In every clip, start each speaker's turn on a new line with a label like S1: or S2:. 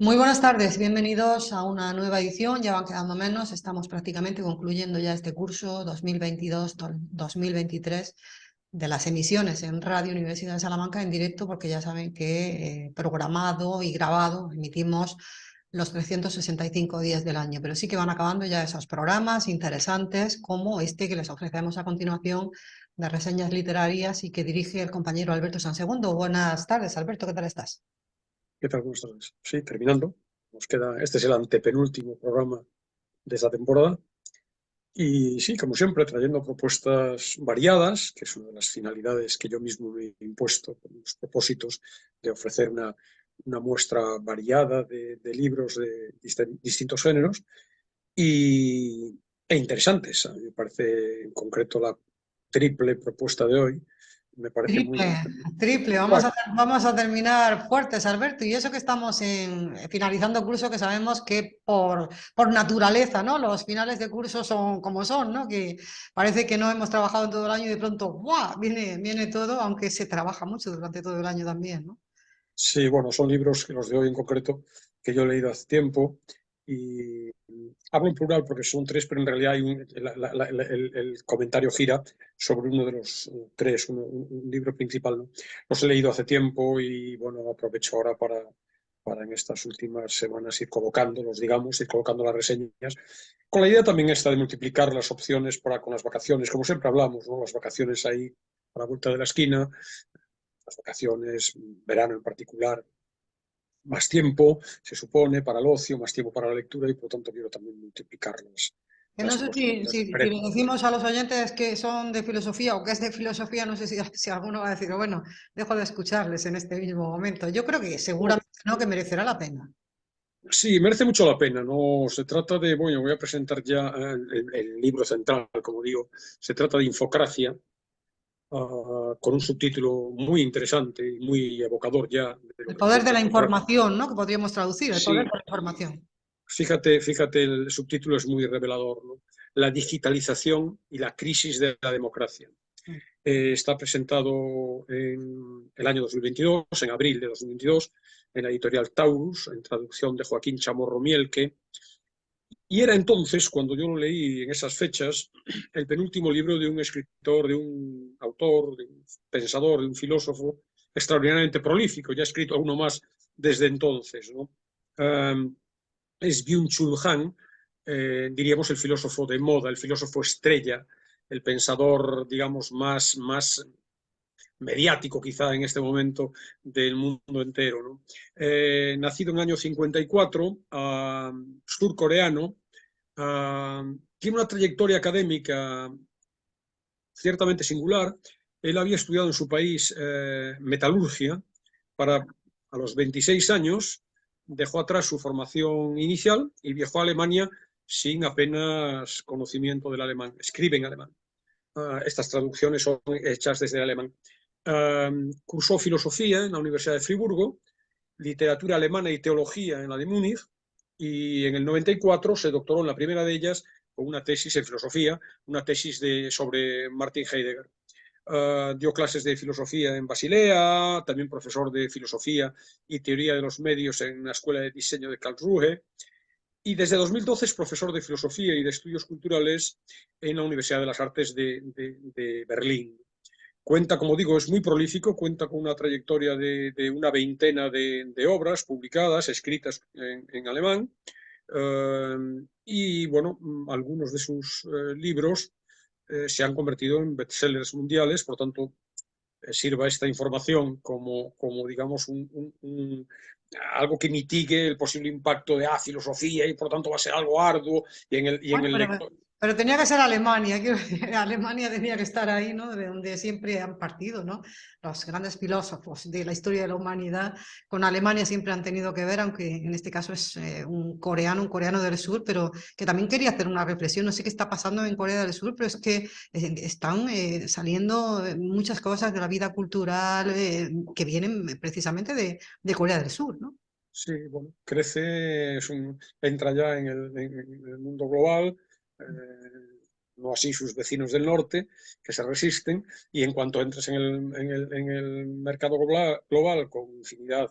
S1: Muy buenas tardes, bienvenidos a una nueva edición. Ya van quedando menos, estamos prácticamente concluyendo ya este curso 2022-2023 de las emisiones en Radio Universidad de Salamanca en directo, porque ya saben que programado y grabado emitimos los 365 días del año, pero sí que van acabando ya esos programas interesantes como este que les ofrecemos a continuación de reseñas literarias y que dirige el compañero Alberto Sansegundo. Buenas tardes, Alberto, ¿qué tal estás?
S2: ¿Qué tal? ¿Cómo estás? Sí, terminando. Nos queda, este es el antepenúltimo programa de esta temporada. Y sí, como siempre, trayendo propuestas variadas, que es una de las finalidades que yo mismo me he impuesto con los propósitos de ofrecer una muestra variada de libros de distintos géneros e interesantes. A mí me parece, en concreto, la triple propuesta de hoy, me parece
S1: Triple,
S2: muy...
S1: triple,
S2: Bueno,
S1: vamos a terminar fuertes, Alberto, y eso que estamos finalizando curso, que sabemos que por naturaleza, ¿no? Los finales de curso son como son, ¿no? Que parece que no hemos trabajado en todo el año y de pronto, ¡guau! Viene todo, aunque se trabaja mucho durante todo el año también, ¿no?
S2: sí, bueno, son libros que los de hoy en concreto que yo he leído hace tiempo y hablo en plural porque son tres, pero en realidad hay el comentario gira sobre uno de los tres, un libro principal, ¿no? Los he leído hace tiempo y bueno, aprovecho ahora para en estas últimas semanas ir colocándolos, digamos, ir colocando las reseñas, con la idea también esta de multiplicar las opciones para con las vacaciones, como siempre hablamos, ¿no? Las vacaciones ahí a la vuelta de la esquina, las vacaciones, verano en particular, más tiempo, se supone, para el ocio, más tiempo para la lectura y por lo tanto quiero también multiplicar
S1: Que no
S2: las
S1: sé si,
S2: oportunidades
S1: si le
S2: diferentes.
S1: decimos a los oyentes que son de filosofía o que es de filosofía, no sé si alguno va a decir, bueno, dejo de escucharles en este mismo momento. Yo creo que
S2: Bueno,
S1: seguramente no, que merecerá la pena.
S2: sí, merece mucho la pena, no se trata de, bueno, voy a presentar ya el libro central, como digo, se trata de Infocracia, con un subtítulo muy interesante y muy evocador ya de lo
S1: El
S2: que
S1: poder de
S2: intenta
S1: la
S2: contar.
S1: información, ¿no? Que podríamos traducir, el poder de
S2: Sí,
S1: la información.
S2: fíjate, el subtítulo es muy revelador, ¿no? La digitalización y la crisis de la democracia. Está presentado en el año 2022, en abril de 2022, en la editorial Taurus, en traducción de Joaquín Chamorro Mielke. Y era entonces, cuando yo lo leí en esas fechas, el penúltimo libro de un escritor, de un autor, de un pensador, de un filósofo extraordinariamente prolífico. Ya ha escrito alguno más desde entonces, ¿no? Um, es Byung-Chul Han, diríamos el filósofo de moda, el filósofo estrella, el pensador, digamos, más mediático quizá en este momento del mundo entero, ¿no? Nacido en el año 54, surcoreano, tiene una trayectoria académica ciertamente singular. Él había estudiado en su país metalurgia para, a los 26 años, dejó atrás su formación inicial y viajó a Alemania sin apenas conocimiento del alemán. Escribe en alemán. Estas traducciones son hechas desde el alemán. Cursó filosofía en la Universidad de Friburgo, literatura alemana y teología en la de Múnich, y en el 94 se doctoró en la primera de ellas con una tesis en filosofía, una tesis sobre Martin Heidegger. Dio clases de filosofía en Basilea, también profesor de filosofía y teoría de los medios en la Escuela de Diseño de Karlsruhe, y desde 2012 es profesor de filosofía y de estudios culturales en la Universidad de las Artes de Berlín. Cuenta, como digo, es muy prolífico, cuenta con una trayectoria de una veintena de obras publicadas, escritas en alemán, y bueno, algunos de sus libros se han convertido en bestsellers mundiales, por tanto, sirva esta información como digamos, algo que mitigue el posible impacto de filosofía y por tanto va a ser algo arduo y en
S1: Bueno,
S2: el lector.
S1: pero tenía que ser Alemania, quiero decir, Alemania tenía que estar ahí, ¿no? De donde siempre han partido, ¿no? Los grandes filósofos de la historia de la humanidad con Alemania siempre han tenido que ver, aunque en este caso es un coreano del sur, pero que también quería hacer una reflexión. No sé qué está pasando en Corea del Sur, pero es que están saliendo muchas cosas de la vida cultural que vienen precisamente de Corea del Sur, ¿no?
S2: Sí, bueno, crece, entra ya en el mundo global, no así sus vecinos del norte, que se resisten, y en cuanto entres en el mercado global con infinidad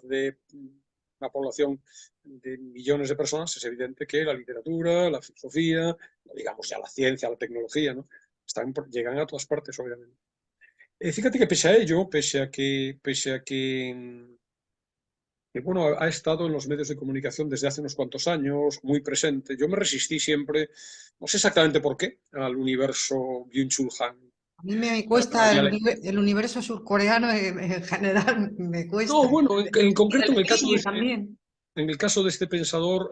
S2: una población de millones de personas, es evidente que la literatura, la filosofía, digamos ya la ciencia, la tecnología, ¿no? Llegan a todas partes, obviamente. Fíjate que pese a ello, que, bueno, ha estado en los medios de comunicación desde hace unos cuantos años, muy presente. Yo me resistí siempre, no sé exactamente por qué, al universo Byung-Chul Han.
S1: A mí me cuesta el universo surcoreano en general, me cuesta.
S2: No, bueno, en
S1: Y
S2: concreto,
S1: el cine también.
S2: en el caso de este pensador,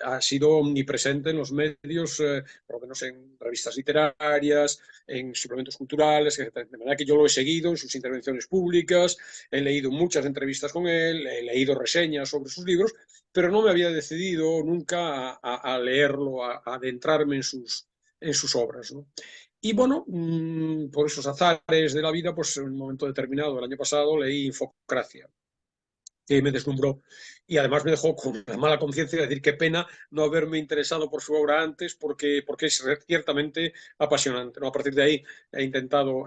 S2: ha sido omnipresente en los medios, por lo menos en revistas literarias, en suplementos culturales, etc. De manera que yo lo he seguido en sus intervenciones públicas, he leído muchas entrevistas con él, he leído reseñas sobre sus libros, pero no me había decidido nunca a leerlo, a adentrarme en sus obras, ¿no? Y bueno, por esos azares de la vida, pues en un momento determinado, el año pasado, leí Infocracia, que me deslumbró y además me dejó con una mala conciencia de decir qué pena no haberme interesado por su obra antes, porque es ciertamente apasionante, ¿no? A partir de ahí he intentado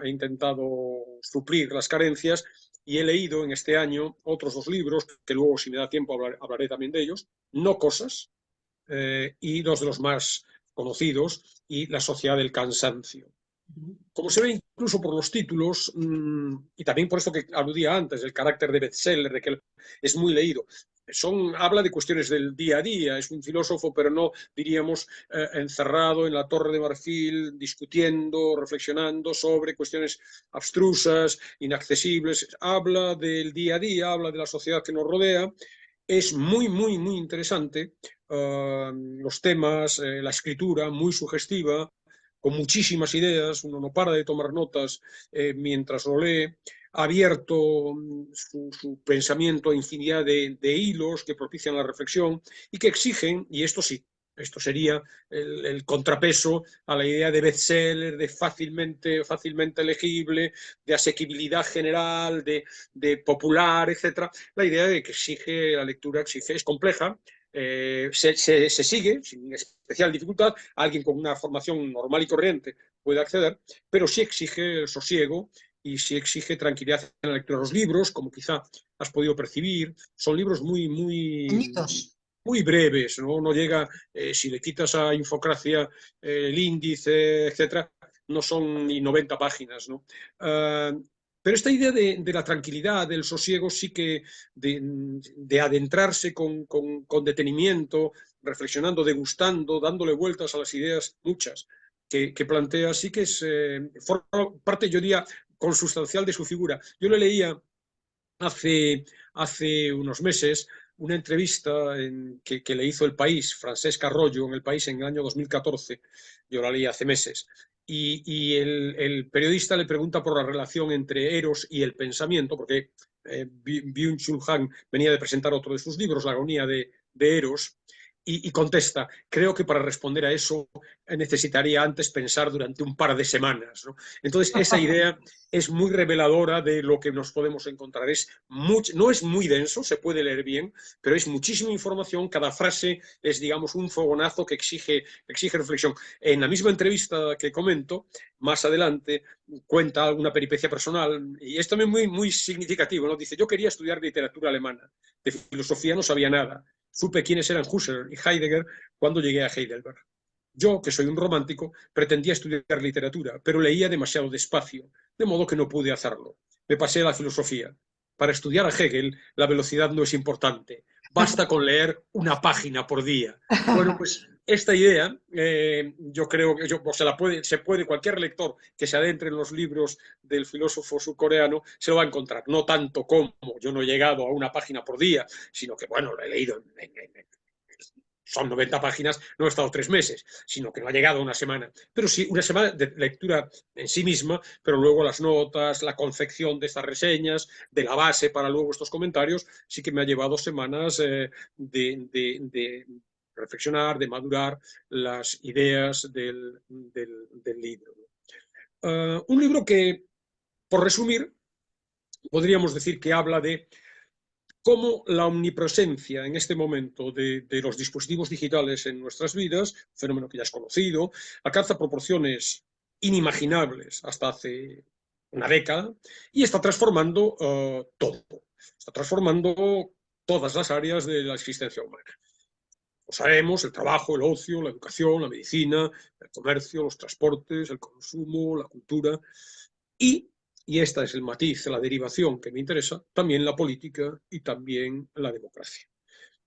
S2: suplir las carencias y he leído en este año otros dos libros, que luego, si me da tiempo, hablaré también de ellos, No Cosas, y dos de los más conocidos, y La Sociedad del Cansancio. Como se ve incluso por los títulos, y también por esto que aludía antes, el carácter de bestseller, de que es muy leído, habla de cuestiones del día a día, es un filósofo, pero no, diríamos, encerrado en la Torre de Marfil, discutiendo, reflexionando sobre cuestiones abstrusas, inaccesibles, habla del día a día, habla de la sociedad que nos rodea, es muy, muy, muy interesante, los temas, la escritura, muy sugestiva, con muchísimas ideas, uno no para de tomar notas mientras lo lee, ha abierto su pensamiento a infinidad de hilos que propician la reflexión y que exigen, y esto sí, esto sería el contrapeso a la idea de bestseller, de fácilmente legible, de asequibilidad general, de popular, etc. La idea de que exige, la lectura exige, es compleja, se sigue sin especial dificultad, alguien con una formación normal y corriente puede acceder, pero sí exige sosiego y sí exige tranquilidad en la lectura. Los libros, como quizá has podido percibir, son libros muy, muy,
S1: Pequeñitos.
S2: muy breves, ¿no? No llega, si le quitas a Infocracia el índice, etcétera, no son ni 90 páginas, ¿no? Pero esta idea de la tranquilidad, del sosiego, sí que de adentrarse con detenimiento, reflexionando, degustando, dándole vueltas a las ideas, muchas, que plantea, sí que forma parte, yo diría, consustancial de su figura. Yo le leía hace unos meses una entrevista que le hizo El País, Francesca Arroyo, en El País en el año 2014, yo la leí hace meses, y el periodista le pregunta por la relación entre Eros y el pensamiento, porque Byung-Chul Han venía de presentar otro de sus libros, La agonía de Eros, y contesta, creo que para responder a eso necesitaría antes pensar durante un par de semanas, ¿no? Entonces, esa idea es muy reveladora de lo que nos podemos encontrar. No es muy denso, se puede leer bien, pero es muchísima información. Cada frase es, digamos, un fogonazo que exige reflexión. En la misma entrevista que comento, más adelante, cuenta alguna peripecia personal y es también muy, muy significativo, ¿no? Dice, yo quería estudiar literatura alemana, de filosofía no sabía nada. Supe quiénes eran Husserl y Heidegger cuando llegué a Heidelberg. Yo, que soy un romántico, pretendía estudiar literatura, pero leía demasiado despacio, de modo que no pude hacerlo. Me pasé a la filosofía. Para estudiar a Hegel, la velocidad no es importante. Basta con leer una página por día. Bueno, pues esta idea, yo creo que se puede, cualquier lector que se adentre en los libros del filósofo surcoreano se lo va a encontrar. No tanto como yo no he llegado a una página por día, sino que, bueno, lo he leído son 90 páginas, no he estado 3 meses, sino que no ha llegado una semana. Pero sí, una semana de lectura en sí misma, pero luego las notas, la confección de estas reseñas, de la base para luego estos comentarios, sí que me ha llevado semanas de reflexionar, de madurar las ideas del libro. Un libro que, por resumir, podríamos decir que habla de cómo la omnipresencia en este momento de los dispositivos digitales en nuestras vidas, fenómeno que ya es conocido, alcanza proporciones inimaginables hasta hace una década y está transformando todo. Está transformando todas las áreas de la existencia humana. Lo sabemos, el trabajo, el ocio, la educación, la medicina, el comercio, los transportes, el consumo, la cultura y esta es el matiz, la derivación que me interesa, también la política y también la democracia.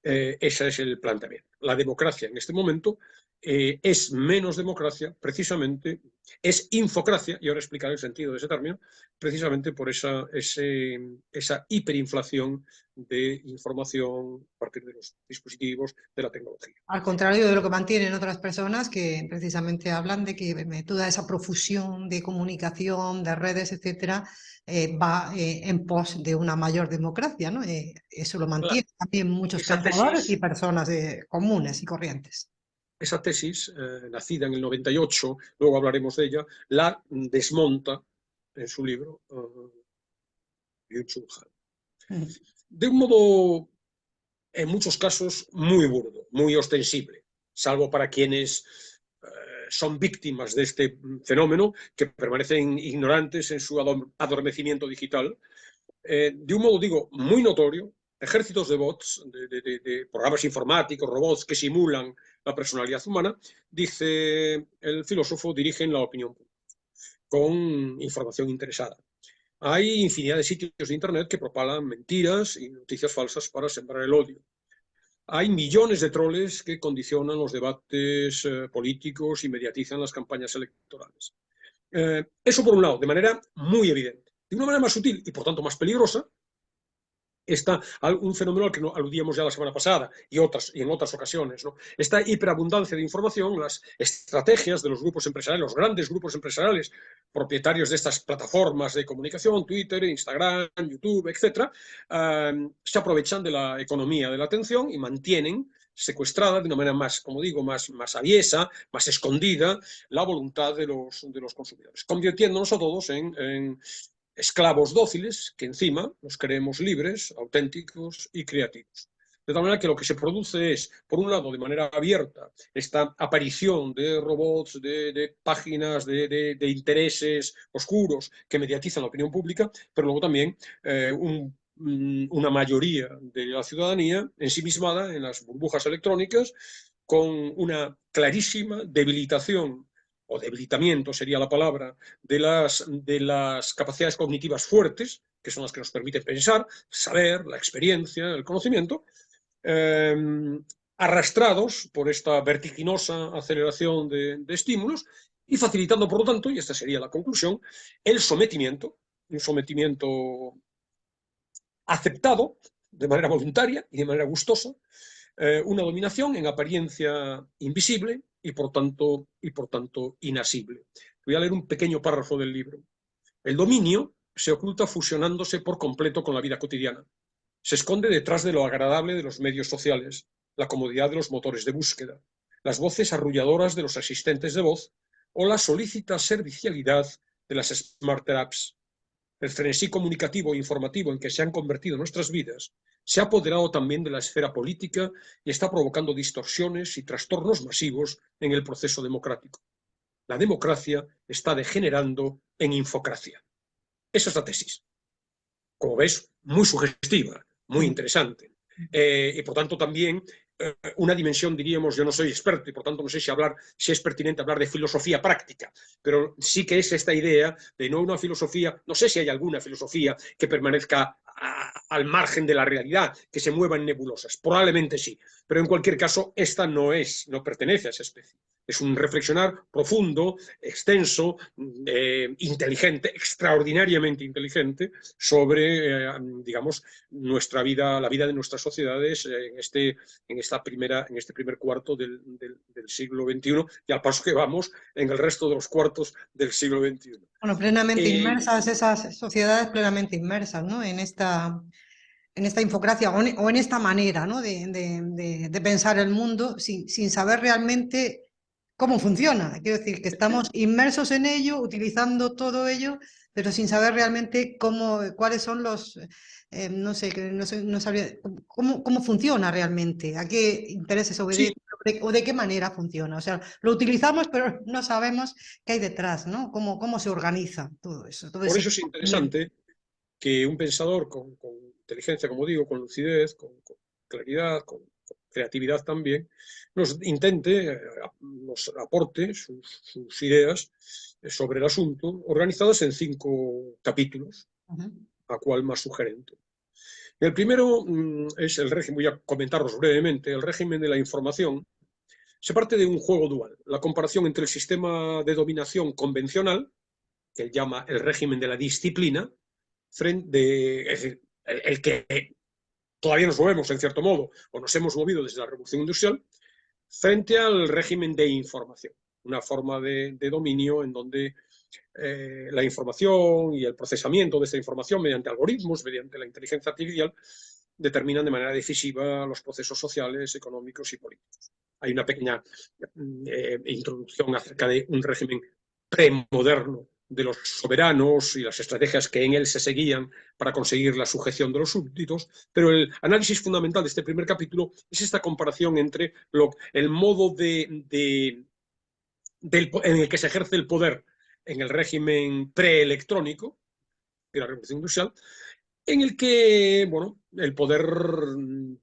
S2: Ese es el planteamiento. La democracia en este momento es menos democracia, precisamente, es infocracia, y ahora explicaré el sentido de ese término, precisamente por esa hiperinflación de información a partir de los dispositivos, de la tecnología.
S1: Al contrario de lo que mantienen otras personas que precisamente hablan de que toda esa profusión de comunicación, de redes, etcétera, va en pos de una mayor democracia, ¿no? Eso lo
S2: Claro,
S1: mantienen también muchos
S2: esa
S1: pensadores y
S2: tesis,
S1: personas comunes y corrientes.
S2: esa tesis nacida en el 98, luego hablaremos de ella, la desmonta en su libro Byung-Chul Han.
S1: Mm.
S2: De un modo, en muchos casos, muy burdo, muy ostensible, salvo para quienes son víctimas de este fenómeno, que permanecen ignorantes en su adormecimiento digital. De un modo, digo, muy notorio, ejércitos de bots, de programas informáticos, robots que simulan la personalidad humana, dice el filósofo, dirigen la opinión pública con información interesada. Hay infinidad de sitios de Internet que propagan mentiras y noticias falsas para sembrar el odio. Hay millones de troles que condicionan los debates políticos y mediatizan las campañas electorales. Eso por un lado, de manera muy evidente. De una manera más sutil y por tanto más peligrosa, está un fenómeno al que aludíamos ya la semana pasada y en otras ocasiones, ¿no? Esta hiperabundancia de información, las estrategias de los grupos empresariales, los grandes grupos empresariales propietarios de estas plataformas de comunicación, Twitter, Instagram, YouTube, etc., se aprovechan de la economía de la atención y mantienen secuestrada de una manera más, como digo, más aviesa, más escondida, la voluntad de los consumidores, convirtiéndonos a todos en esclavos dóciles que encima nos creemos libres, auténticos y creativos. De tal manera que lo que se produce es, por un lado, de manera abierta, esta aparición de robots, de páginas, de intereses oscuros que mediatizan la opinión pública, pero luego también una mayoría de la ciudadanía ensimismada en las burbujas electrónicas con una clarísima debilitación o debilitamiento sería la palabra, de las capacidades cognitivas fuertes, que son las que nos permiten pensar, saber, la experiencia, el conocimiento, arrastrados por esta vertiginosa aceleración de estímulos y facilitando, por lo tanto, y esta sería la conclusión, el sometimiento, un sometimiento aceptado de manera voluntaria y de manera gustosa, una dominación en apariencia invisible y por tanto inasible. Voy a leer un pequeño párrafo del libro. El dominio se oculta fusionándose por completo con la vida cotidiana. Se esconde detrás de lo agradable de los medios sociales, la comodidad de los motores de búsqueda, las voces arrulladoras de los asistentes de voz o la solícita servicialidad de las smart apps. El frenesí comunicativo e informativo en que se han convertido nuestras vidas se ha apoderado también de la esfera política y está provocando distorsiones y trastornos masivos en el proceso democrático. La democracia está degenerando en infocracia. Esa es la tesis. Como ves, muy sugestiva, muy interesante. Y por tanto también una dimensión, diríamos, yo no soy experto y por tanto no sé si es pertinente hablar de filosofía práctica, pero sí que es esta idea de no una filosofía, no sé si hay alguna filosofía que permanezca al margen de la realidad, que se mueva en nebulosas, probablemente sí, pero en cualquier caso esta no pertenece a esa especie. Es un reflexionar profundo, extenso, inteligente, extraordinariamente inteligente sobre, digamos, nuestra vida, la vida de nuestras sociedades en este primer cuarto del siglo XXI y al paso que vamos en el resto de los cuartos del siglo XXI.
S1: Bueno, plenamente inmersas, esas sociedades plenamente inmersas, ¿no? En esta infocracia o en esta manera, ¿no? de pensar el mundo sin saber realmente cómo funciona. Quiero decir que estamos inmersos en ello, utilizando todo ello, pero sin saber realmente cuáles son no sé, no sabría, cómo funciona realmente, a qué intereses
S2: Sí,
S1: obedece o de qué manera funciona. O sea, lo utilizamos, pero no sabemos qué hay detrás, ¿no? Cómo se organiza todo eso. Todo
S2: por
S1: ese
S2: eso es interesante que un pensador con inteligencia, como digo, con lucidez, con claridad, con creatividad también, nos intente, nos aporte sus ideas sobre el asunto, organizadas en 5 capítulos, a cual más sugerente. El primero es el régimen, voy a comentarlos brevemente, el régimen de la información. Se parte de un juego dual, la comparación entre el sistema de dominación convencional, que él llama el régimen de la disciplina, es decir, el que todavía nos movemos en cierto modo, o nos hemos movido desde la Revolución Industrial, frente al régimen de información, una forma de dominio en donde la información y el procesamiento de esta información mediante algoritmos, mediante la inteligencia artificial, determinan de manera decisiva los procesos sociales, económicos y políticos. Hay una pequeña introducción acerca de un régimen premoderno de los soberanos y las estrategias que en él se seguían para conseguir la sujeción de los súbditos, pero el análisis fundamental de este primer capítulo es esta comparación entre el modo en el que se ejerce el poder en el régimen preelectrónico de la Revolución Industrial, en el que, bueno, el poder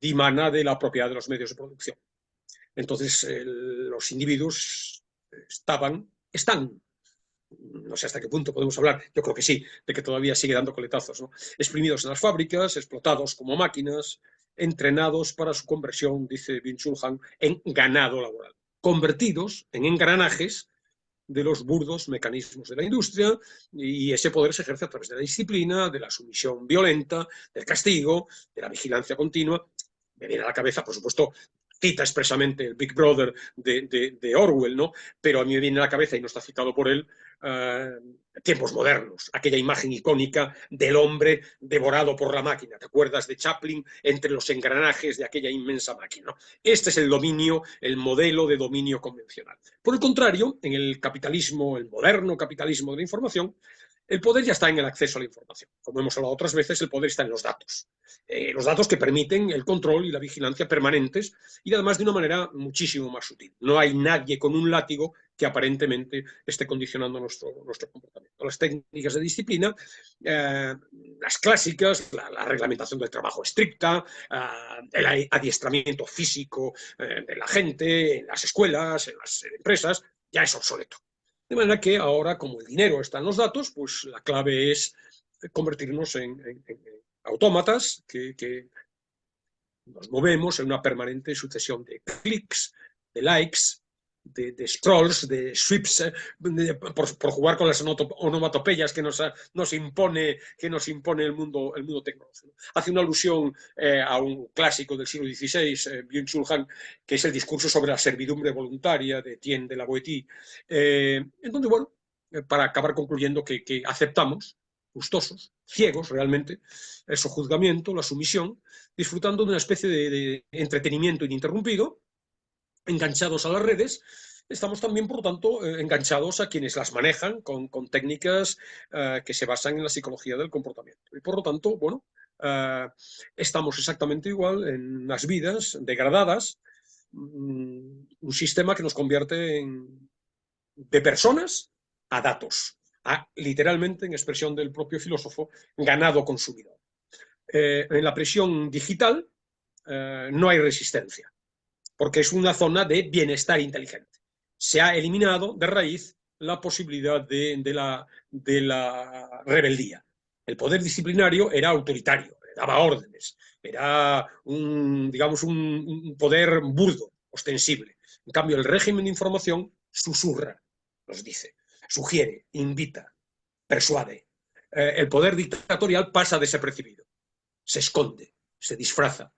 S2: dimana de la propiedad de los medios de producción. Entonces, los individuos están, no sé hasta qué punto podemos hablar, yo creo que sí, de que todavía sigue dando coletazos, ¿no? Exprimidos en las fábricas, explotados como máquinas, entrenados para su conversión, dice Byung-Chul Han, en ganado laboral, convertidos en engranajes de los burdos mecanismos de la industria, y ese poder se ejerce a través de la disciplina, de la sumisión violenta, del castigo, de la vigilancia continua. Me viene a la cabeza, por supuesto, cita expresamente el Big Brother de Orwell, ¿no? Pero a mí me viene a la cabeza, y no está citado por él, Tiempos modernos, aquella imagen icónica del hombre devorado por la máquina. ¿Te acuerdas de Chaplin entre los engranajes de aquella inmensa máquina, ¿no? Este es el dominio, el modelo de dominio convencional. Por el contrario, en el capitalismo, el moderno capitalismo de la información, el poder ya está en el acceso a la información. Como hemos hablado otras veces, el poder está en los datos que permiten el control y la vigilancia permanentes, y además de una manera muchísimo más sutil. No hay nadie con un látigo que aparentemente esté condicionando nuestro comportamiento. Las técnicas de disciplina, las clásicas, la reglamentación del trabajo estricta, el adiestramiento físico de la gente, en las escuelas, en las empresas, ya es obsoleto. De manera que ahora, como el dinero está en los datos, pues la clave es convertirnos en autómatas que nos movemos en una permanente sucesión de clics, de likes, de scrolls, de sweeps, por jugar con las onomatopeyas que nos impone el mundo tecnológico. Hace una alusión a un clásico del siglo XVI, Byung-Chul Han, que es el discurso sobre la servidumbre voluntaria de Etienne de la Boétie, en donde, bueno, para acabar concluyendo que aceptamos, gustosos, ciegos realmente, el sojuzgamiento, la sumisión, disfrutando de una especie de entretenimiento ininterrumpido, enganchados a las redes. Estamos también, por lo tanto, enganchados a quienes las manejan con técnicas que se basan en la psicología del comportamiento. Y por lo tanto, bueno, estamos exactamente igual en las vidas degradadas, un sistema que nos convierte de personas a datos, literalmente, en expresión del propio filósofo, ganado consumidor. En la presión digital no hay resistencia, porque es una zona de bienestar inteligente. Se ha eliminado de raíz la posibilidad de la rebeldía. El poder disciplinario era autoritario, daba órdenes, era digamos, un poder burdo, ostensible. En cambio, el régimen de información susurra, nos dice, sugiere, invita, persuade. El poder dictatorial pasa desapercibido, se esconde, se disfraza.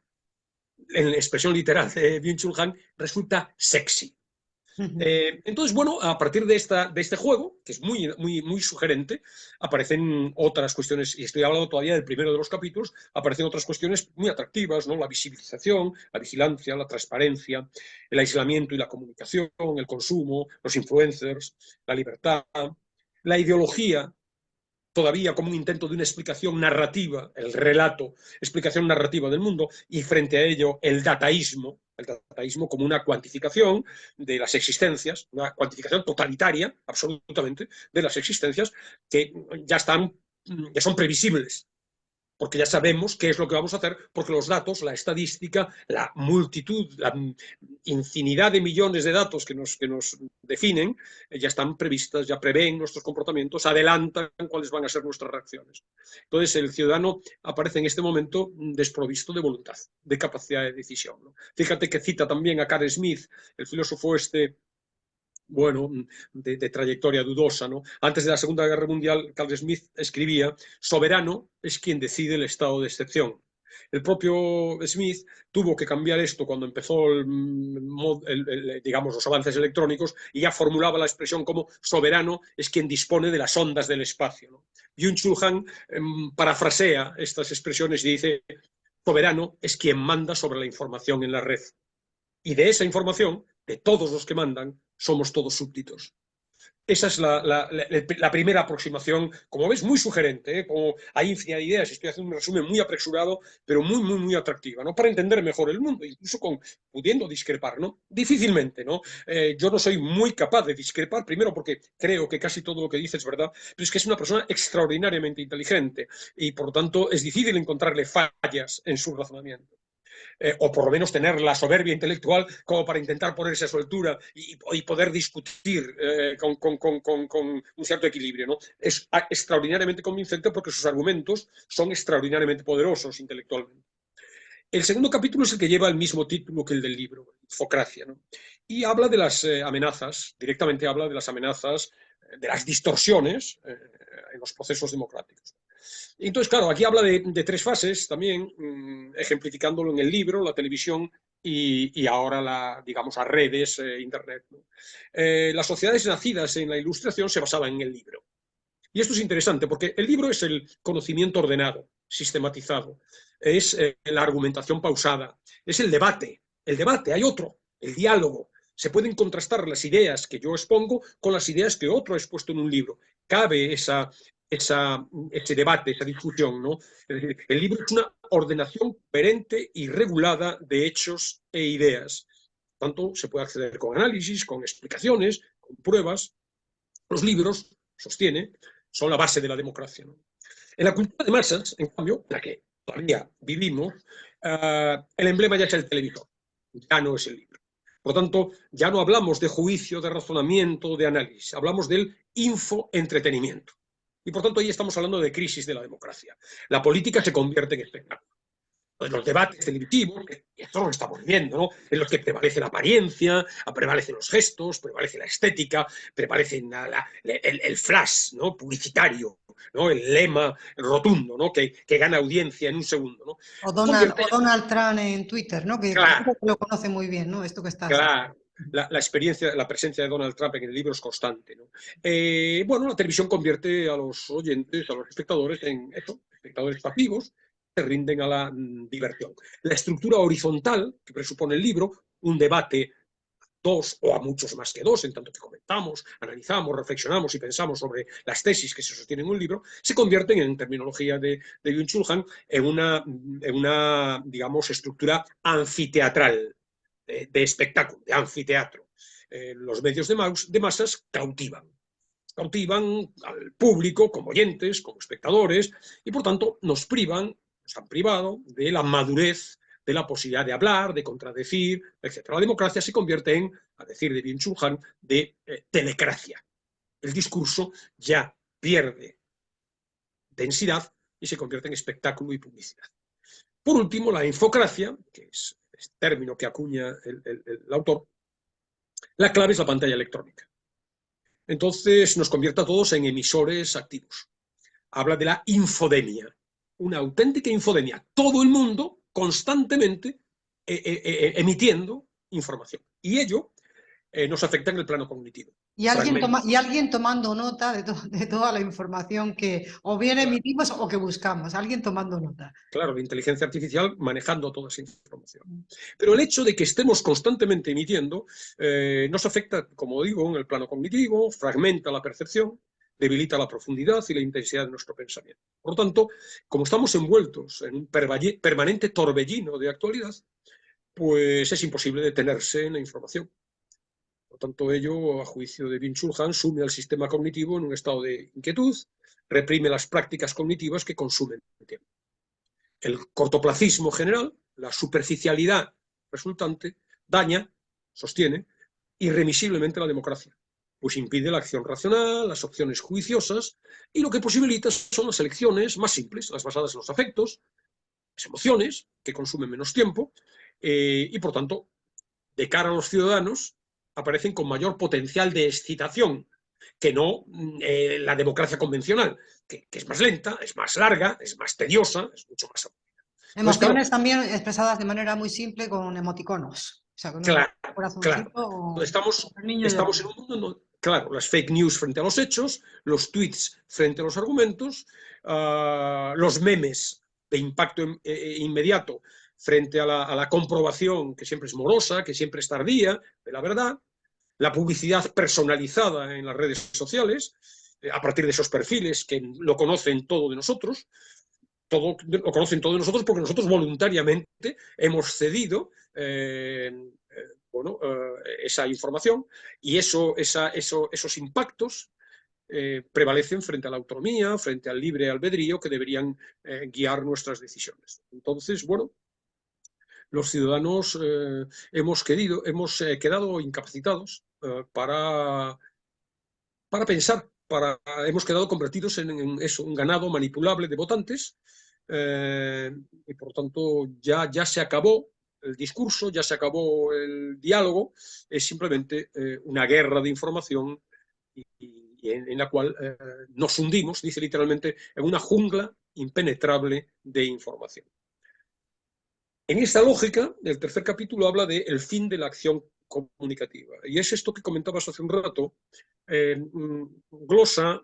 S2: En la expresión literal de Byung-Chul Han, resulta sexy. Entonces, bueno, a partir de este juego, que es muy sugerente, aparecen otras cuestiones, y estoy hablando todavía del primero de los capítulos, aparecen otras cuestiones muy atractivas, ¿no? La visibilización, la vigilancia, la transparencia, el aislamiento y la comunicación, el consumo, los influencers, la libertad, la ideología, todavía como un intento de una explicación narrativa, el relato, explicación narrativa del mundo, y frente a ello el dataísmo como una cuantificación de las existencias, una cuantificación totalitaria, absolutamente, de las existencias, que ya son previsibles, porque ya sabemos qué es lo que vamos a hacer, porque los datos, la estadística, la multitud, la infinidad de millones de datos que nos definen, ya están previstas, ya prevén nuestros comportamientos, adelantan cuáles van a ser nuestras reacciones. Entonces, el ciudadano aparece en este momento desprovisto de voluntad, de capacidad de decisión, ¿no? Fíjate que cita también a Carl Smith, el filósofo bueno, de trayectoria dudosa, ¿no? Antes de la Segunda Guerra Mundial, Carl Smith escribía: soberano es quien decide el estado de excepción. El propio Smith tuvo que cambiar esto cuando empezó digamos, los avances electrónicos, y ya formulaba la expresión como soberano es quien dispone de las ondas del espacio, ¿no? Byung-Chul Han parafrasea estas expresiones y dice: soberano es quien manda sobre la información en la red. Y de esa información, de todos los que mandan, somos todos súbditos. Esa es la primera aproximación, como ves, muy sugerente, ¿eh? Como hay infinidad de ideas, estoy haciendo un resumen muy apresurado, pero muy atractiva, ¿no? Para entender mejor el mundo, incluso pudiendo discrepar, ¿no? Difícilmente, ¿no? Yo no soy muy capaz de discrepar, primero porque creo que casi todo lo que dice es verdad, pero es que es una persona extraordinariamente inteligente y, por lo tanto, es difícil encontrarle fallas en su razonamiento. O por lo menos tener la soberbia intelectual como para intentar ponerse a su altura y poder discutir con un cierto equilibrio, ¿no? Es extraordinariamente convincente porque sus argumentos son extraordinariamente poderosos intelectualmente. El segundo capítulo es el que lleva el mismo título que el del libro, Infocracia, ¿no? Y habla de las amenazas, directamente habla de las amenazas, de las distorsiones en los procesos democráticos. Entonces, claro, aquí habla de tres fases también, ejemplificándolo en el libro, la televisión y ahora, digamos, las redes, Internet, ¿no? Las sociedades nacidas en la Ilustración se basaban en el libro. Y esto es interesante porque el libro es el conocimiento ordenado, sistematizado, es la argumentación pausada, es el debate, hay otro, el diálogo. Se pueden contrastar las ideas que yo expongo con las ideas que otro ha expuesto en un libro. Cabe ese debate, esa discusión, ¿no? Es decir, el libro es una ordenación coherente y regulada de hechos e ideas. Por tanto, se puede acceder con análisis, con explicaciones, con pruebas. Los libros, sostiene, son la base de la democracia, ¿no? En la cultura de masas, en cambio, en la que todavía vivimos, el emblema ya es el televisor, ya no es el libro. Por lo tanto, ya no hablamos de juicio, de razonamiento, de análisis, hablamos del infoentretenimiento. Y por tanto, ahí estamos hablando de crisis de la democracia. La política se convierte en espectáculo. Los debates televisivos, que esto lo estamos viendo, ¿no? En los que prevalece la apariencia, prevalecen los gestos, prevalece la estética, prevalece el flash, ¿no? Publicitario, ¿no? El lema rotundo, ¿no? Que gana audiencia en un segundo, ¿no?
S1: O Donald Trump en Twitter, ¿no? Que
S2: Claro,
S1: lo conoce muy bien, ¿no? Esto que estás.
S2: claro. La presencia de Donald Trump en el libro es constante, ¿no? Bueno, la televisión convierte a los oyentes, a los espectadores, en eso, espectadores pasivos, se rinden a la diversión. La estructura horizontal que presupone el libro, un debate dos o a muchos más que dos, en tanto que comentamos, analizamos, reflexionamos y pensamos sobre las tesis que se sostienen en un libro, se convierten, en terminología de Byung-Chul Han, en una, digamos, estructura anfiteatral, de espectáculo, de anfiteatro. Los medios de masas cautivan al público como oyentes, como espectadores, y por tanto nos han privado de la madurez, de la posibilidad de hablar, de contradecir, etc. La democracia se convierte en, a decir de Byung-Chul Han, de telecracia. El discurso ya pierde densidad y se convierte en espectáculo y publicidad. Por último, la infocracia, que es el término que acuña el autor, la clave es la pantalla electrónica. Entonces nos convierte a todos en emisores activos. Habla de la infodemia, una auténtica infodemia. Todo el mundo constantemente emitiendo información. Y ello nos afecta en el plano cognitivo.
S1: Y alguien tomando nota de toda la información que o bien emitimos o que buscamos. Alguien tomando nota.
S2: Claro, la inteligencia artificial manejando toda esa información. Pero el hecho de que estemos constantemente emitiendo nos afecta, como digo, en el plano cognitivo, fragmenta la percepción, debilita la profundidad y la intensidad de nuestro pensamiento. Por lo tanto, como estamos envueltos en un permanente torbellino de actualidad, pues es imposible detenerse en la información. Por tanto, ello, a juicio de Byung-Chul Han, sume al sistema cognitivo en un estado de inquietud, reprime las prácticas cognitivas que consumen tiempo. El cortoplacismo general, la superficialidad resultante, daña, sostiene, irremisiblemente la democracia, pues impide la acción racional, las opciones juiciosas, y lo que posibilita son las elecciones más simples, las basadas en los afectos, las emociones, que consumen menos tiempo, y por tanto, de cara a los ciudadanos, aparecen con mayor potencial de excitación que no la democracia convencional, que es más lenta, es más larga, es más tediosa, es mucho más... Entonces, claro,
S1: Emociones también expresadas de manera muy simple con emoticonos. O sea, con un
S2: claro, claro.
S1: corazoncito o
S2: Estamos,
S1: el niño
S2: estamos en
S1: llorando.
S2: un mundo, claro, las fake news frente a los hechos, los tweets frente a los argumentos, los memes de impacto inmediato frente a la comprobación, que siempre es morosa, que siempre es tardía, de la verdad, la publicidad personalizada en las redes sociales, a partir de esos perfiles que lo conocen todo de nosotros, lo conocen todos nosotros porque nosotros voluntariamente hemos cedido esa información y esos impactos prevalecen frente a la autonomía, frente al libre albedrío que deberían guiar nuestras decisiones. Entonces, bueno, los ciudadanos hemos quedado incapacitados para pensar, hemos quedado convertidos en eso, un ganado manipulable de votantes, y por lo tanto ya se acabó el discurso, ya se acabó el diálogo, es simplemente una guerra de información en la cual nos hundimos, dice literalmente, en una jungla impenetrable de información. En esta lógica, el tercer capítulo habla del fin de la acción comunicativa. Y es esto que comentabas hace un rato, glosa,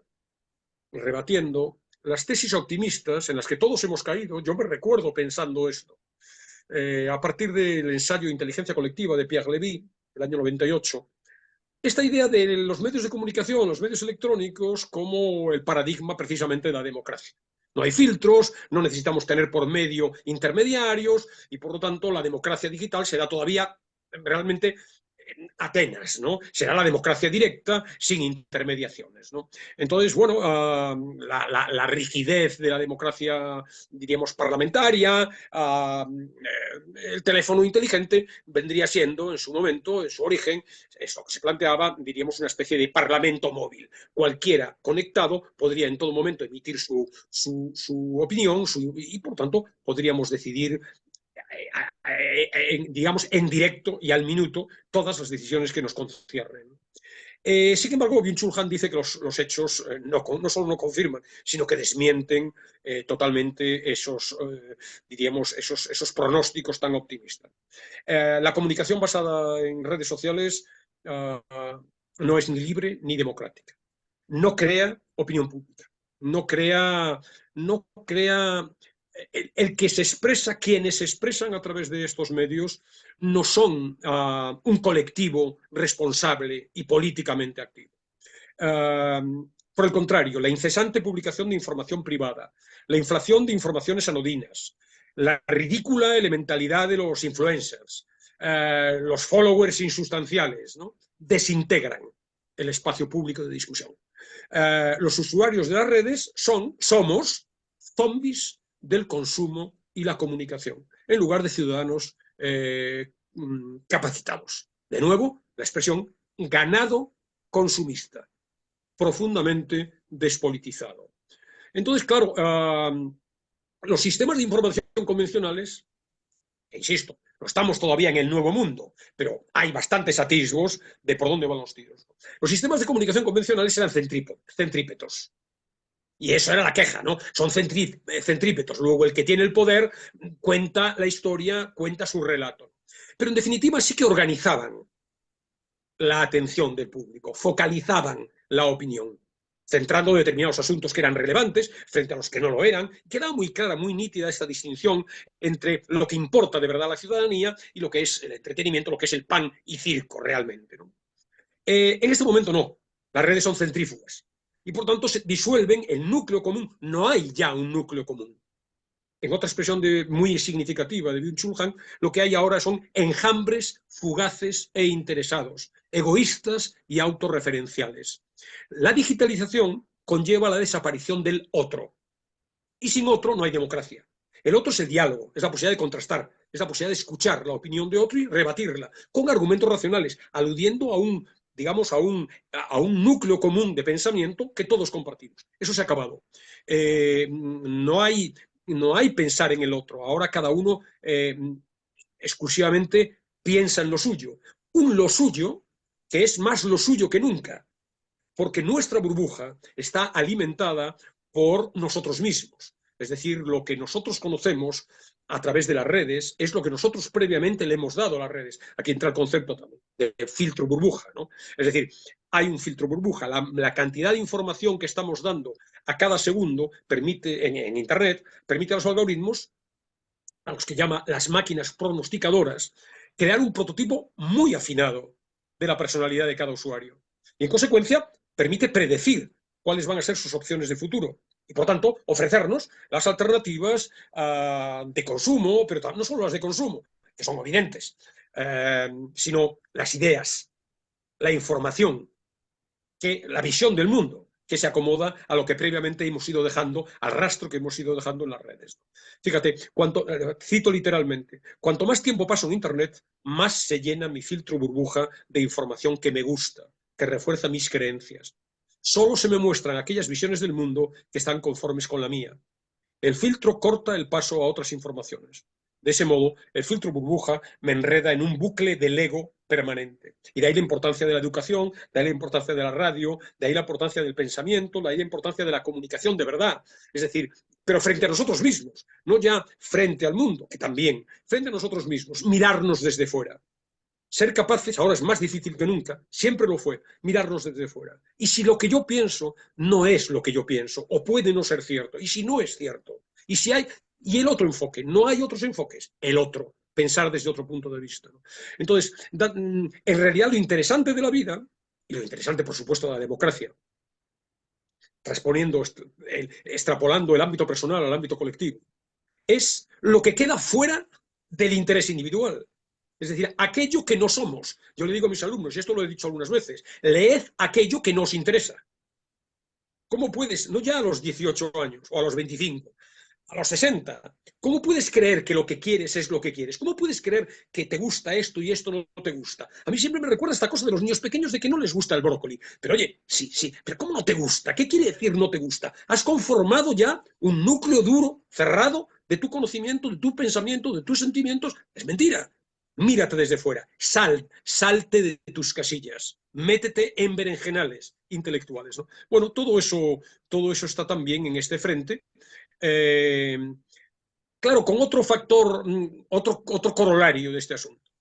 S2: rebatiendo, las tesis optimistas en las que todos hemos caído. Yo me recuerdo pensando esto. A partir del ensayo Inteligencia Colectiva de Pierre Levy, del año 98, esta idea de los medios de comunicación, los medios electrónicos, como el paradigma precisamente de la democracia. No hay filtros, no necesitamos tener por medio intermediarios y por lo tanto la democracia digital será todavía realmente Atenas, ¿no? Será la democracia directa sin intermediaciones, ¿no? Entonces, bueno, la rigidez de la democracia, diríamos, parlamentaria, el teléfono inteligente vendría siendo, en su momento, en su origen, eso que se planteaba, diríamos, una especie de parlamento móvil. Cualquiera conectado podría en todo momento emitir su opinión y, por tanto, podríamos decidir digamos, en directo y al minuto todas las decisiones que nos conciernen. Sin embargo, Byung-Chul Han dice que los hechos no solo no confirman, sino que desmienten totalmente diríamos, esos pronósticos tan optimistas. La comunicación basada en redes sociales no es ni libre ni democrática. No crea opinión pública, no crea el que se expresa, quienes se expresan a través de estos medios, no son un colectivo responsable y políticamente activo. Por el contrario, la incesante publicación de información privada, la inflación de informaciones anodinas, la ridícula elementalidad de los influencers, los followers insustanciales, ¿no? Desintegran el espacio público de discusión. Los usuarios de las redes somos zombies del consumo y la comunicación, en lugar de ciudadanos capacitados. De nuevo, la expresión ganado consumista, profundamente despolitizado. Entonces, claro, los sistemas de información convencionales, insisto, no estamos todavía en el nuevo mundo, pero hay bastantes atisbos de por dónde van los tiros. Los sistemas de comunicación convencionales eran centrípetos. Y eso era la queja, ¿no? Son centrípetos. Luego el que tiene el poder cuenta la historia, cuenta su relato. Pero en definitiva sí que organizaban la atención del público, focalizaban la opinión, centrando determinados asuntos que eran relevantes frente a los que no lo eran. Quedaba muy clara, muy nítida esta distinción entre lo que importa de verdad a la ciudadanía y lo que es el entretenimiento, lo que es el pan y circo realmente, ¿no? En este momento no. Las redes son centrífugas. Y por tanto se disuelven el núcleo común. No hay ya un núcleo común. En otra expresión muy significativa de Byung-Chul Han, lo que hay ahora son enjambres fugaces e interesados, egoístas y autorreferenciales. La digitalización conlleva la desaparición del otro. Y sin otro no hay democracia. El otro es el diálogo, es la posibilidad de contrastar, es la posibilidad de escuchar la opinión de otro y rebatirla con argumentos racionales, aludiendo a un, digamos, a un núcleo común de pensamiento que todos compartimos. Eso se ha acabado. No hay pensar en el otro. Ahora cada uno exclusivamente piensa en lo suyo. Un lo suyo que es más lo suyo que nunca, porque nuestra burbuja está alimentada por nosotros mismos. Es decir, lo que nosotros conocemos a través de las redes es lo que nosotros previamente le hemos dado a las redes. Aquí entra el concepto también de filtro burbuja, ¿no? Es decir, hay un filtro burbuja. La cantidad de información que estamos dando a cada segundo permite, en Internet, permite a los algoritmos, a los que llama las máquinas pronosticadoras, crear un prototipo muy afinado de la personalidad de cada usuario. Y en consecuencia, permite predecir cuáles van a ser sus opciones de futuro. Y por tanto, ofrecernos las alternativas de consumo, pero no solo las de consumo, que son evidentes, sino las ideas, la información, la visión del mundo, que se acomoda a lo que previamente hemos ido dejando, al rastro que hemos ido dejando en las redes. Fíjate, cito literalmente, cuanto más tiempo paso en Internet, más se llena mi filtro burbuja de información que me gusta, que refuerza mis creencias. Solo se me muestran aquellas visiones del mundo que están conformes con la mía. El filtro corta el paso a otras informaciones. De ese modo, el filtro burbuja me enreda en un bucle del ego permanente. Y de ahí la importancia de la educación, de ahí la importancia de la radio, de ahí la importancia del pensamiento, de ahí la importancia de la comunicación de verdad. Es decir, pero frente a nosotros mismos, no ya frente al mundo, que también, frente a nosotros mismos, mirarnos desde fuera. Ser capaces, ahora es más difícil que nunca, siempre lo fue, mirarnos desde fuera. Y si lo que yo pienso no es lo que yo pienso, o puede no ser cierto, y si no es cierto, y si hay, y el otro enfoque, no hay otros enfoques, el otro, pensar desde otro punto de vista, ¿no? Entonces, en realidad lo interesante de la vida, y lo interesante, por supuesto, de la democracia, transponiendo, extrapolando el ámbito personal al ámbito colectivo, es lo que queda fuera del interés individual. Es decir, aquello que no somos. Yo le digo a mis alumnos, y esto lo he dicho algunas veces, leed aquello que nos interesa. ¿Cómo puedes, no ya a los 18 años o a los 25, a los 60, cómo puedes creer que lo que quieres es lo que quieres? ¿Cómo puedes creer que te gusta esto y esto no te gusta? A mí siempre me recuerda esta cosa de los niños pequeños de que no les gusta el brócoli. Pero oye, sí, pero ¿cómo no te gusta? ¿Qué quiere decir no te gusta? Has conformado ya un núcleo duro, cerrado, de tu conocimiento, de tu pensamiento, de tus sentimientos. Es mentira. Mírate desde fuera, salte de tus casillas, métete en berenjenales intelectuales, ¿no? Bueno, todo eso está también en este frente. Claro, con otro factor, otro corolario de este asunto.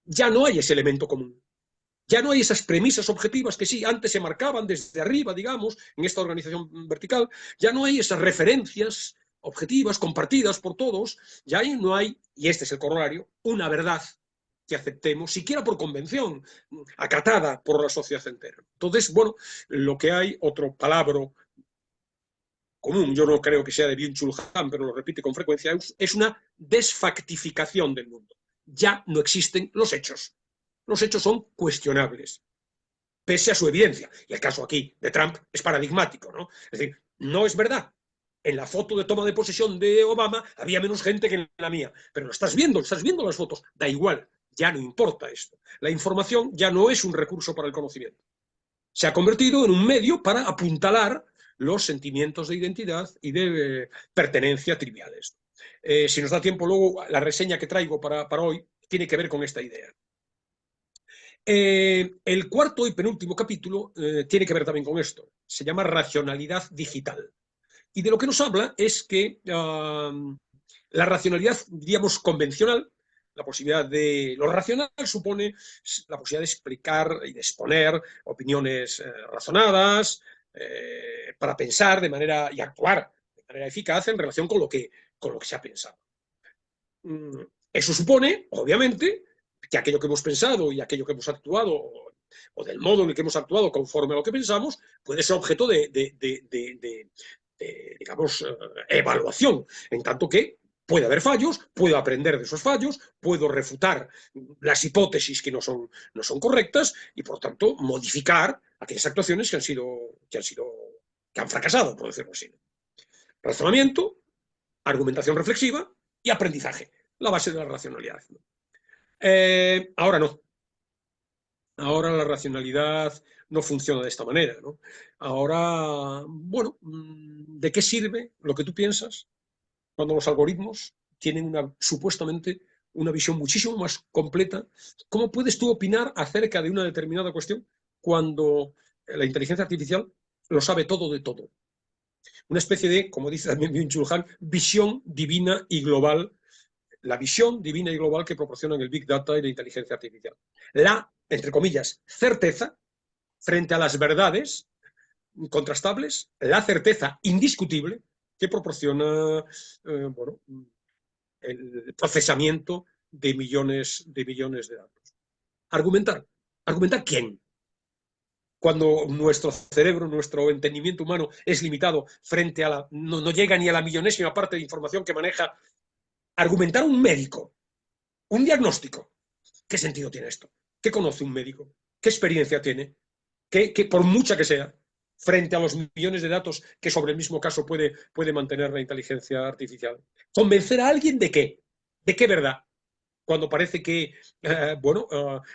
S2: Ya no hay ese elemento común. Ya no hay esas premisas objetivas que sí, antes se marcaban desde arriba, digamos, en esta organización vertical. Ya no hay esas referencias objetivas, compartidas por todos. Ya no hay, y este es el corolario, una verdad que aceptemos, siquiera por convención, acatada por la sociedad entera. Entonces, bueno, lo que hay, otro palabra común, yo no creo que sea de Byung-Chul Han, pero lo repite con frecuencia, es una desfactificación del mundo. Ya no existen los hechos. Los hechos son cuestionables, pese a su evidencia. Y el caso aquí de Trump es paradigmático, ¿no? Es decir, no es verdad. En la foto de toma de posesión de Obama había menos gente que en la mía. Pero lo estás viendo las fotos. Da igual, ya no importa esto. La información ya no es un recurso para el conocimiento. Se ha convertido en un medio para apuntalar los sentimientos de identidad y de pertenencia triviales. Si nos da tiempo luego, la reseña que traigo para hoy tiene que ver con esta idea. El cuarto y penúltimo capítulo tiene que ver también con esto. Se llama racionalidad digital. Y de lo que nos habla es que la racionalidad, diríamos, convencional, la posibilidad de... Lo racional supone la posibilidad de explicar y de exponer opiniones razonadas para pensar de manera y actuar de manera eficaz en relación con lo que se ha pensado. Eso supone, obviamente, que aquello que hemos pensado y aquello que hemos actuado, o del modo en el que hemos actuado conforme a lo que pensamos, puede ser objeto de digamos, evaluación, en tanto que puede haber fallos, puedo aprender de esos fallos, puedo refutar las hipótesis que no son correctas y, por tanto, modificar aquellas actuaciones que han fracasado, por decirlo así. Razonamiento, argumentación reflexiva y aprendizaje, la base de la racionalidad. Ahora no. Ahora la racionalidad no funciona de esta manera, ¿no? Ahora, bueno, ¿de qué sirve lo que tú piensas cuando los algoritmos tienen supuestamente una visión muchísimo más completa? ¿Cómo puedes tú opinar acerca de una determinada cuestión cuando la inteligencia artificial lo sabe todo de todo? Una especie de, como dice también Byung-Chul Han, visión divina y global, la visión divina y global que proporcionan el Big Data y la inteligencia artificial. La, entre comillas, certeza frente a las verdades contrastables, la certeza indiscutible que proporciona bueno, el procesamiento de millones de datos. Argumentar. ¿Argumentar quién? Cuando nuestro cerebro, nuestro entendimiento humano es limitado frente a la... no llega ni a la millonésima parte de información que maneja. Argumentar un médico, un diagnóstico. ¿Qué sentido tiene esto? ¿Qué conoce un médico? ¿Qué experiencia tiene? ¿Qué por mucha que sea, frente a los millones de datos que sobre el mismo caso puede mantener la inteligencia artificial? ¿Convencer a alguien de qué? ¿De qué verdad? Cuando parece que, bueno,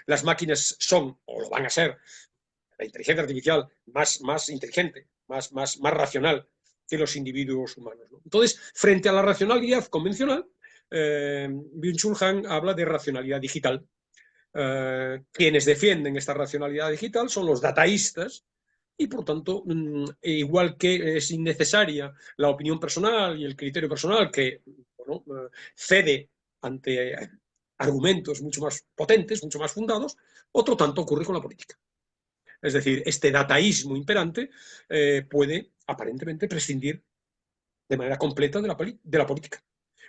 S2: las máquinas son, o lo van a ser, la inteligencia artificial más inteligente, más racional que los individuos humanos, ¿no? Entonces, frente a la racionalidad convencional, Byung-Chul Han habla de racionalidad digital. Quienes defienden esta racionalidad digital son los dataístas y, por tanto, igual que es innecesaria la opinión personal y el criterio personal que, bueno, cede ante argumentos mucho más potentes, mucho más fundados, otro tanto ocurre con la política. Es decir, este dataísmo imperante puede aparentemente prescindir de manera completa de la política.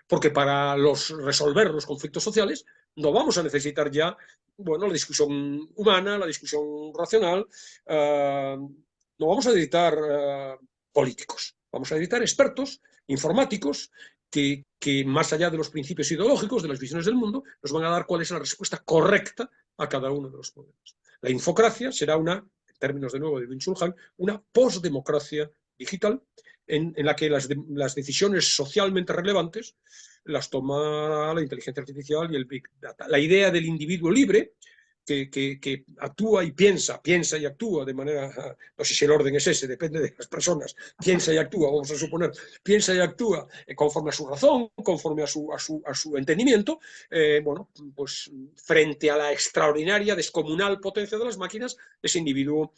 S2: Porque para resolver los conflictos sociales no vamos a necesitar ya, bueno, la discusión humana, la discusión racional, no vamos a necesitar políticos, vamos a necesitar expertos, informáticos, que más allá de los principios ideológicos, de las visiones del mundo, nos van a dar cuál es la respuesta correcta a cada uno de los problemas. La infocracia será una, en términos de nuevo de Byung-Chul Han, una postdemocracia digital en la que las decisiones socialmente relevantes las toma la inteligencia artificial y el Big Data. La idea del individuo libre, que actúa y piensa y actúa de manera, no sé si el orden es ese, depende de las personas, piensa y actúa, vamos a suponer, piensa y actúa conforme a su razón, conforme a su entendimiento, bueno, pues frente a la extraordinaria, descomunal potencia de las máquinas, ese individuo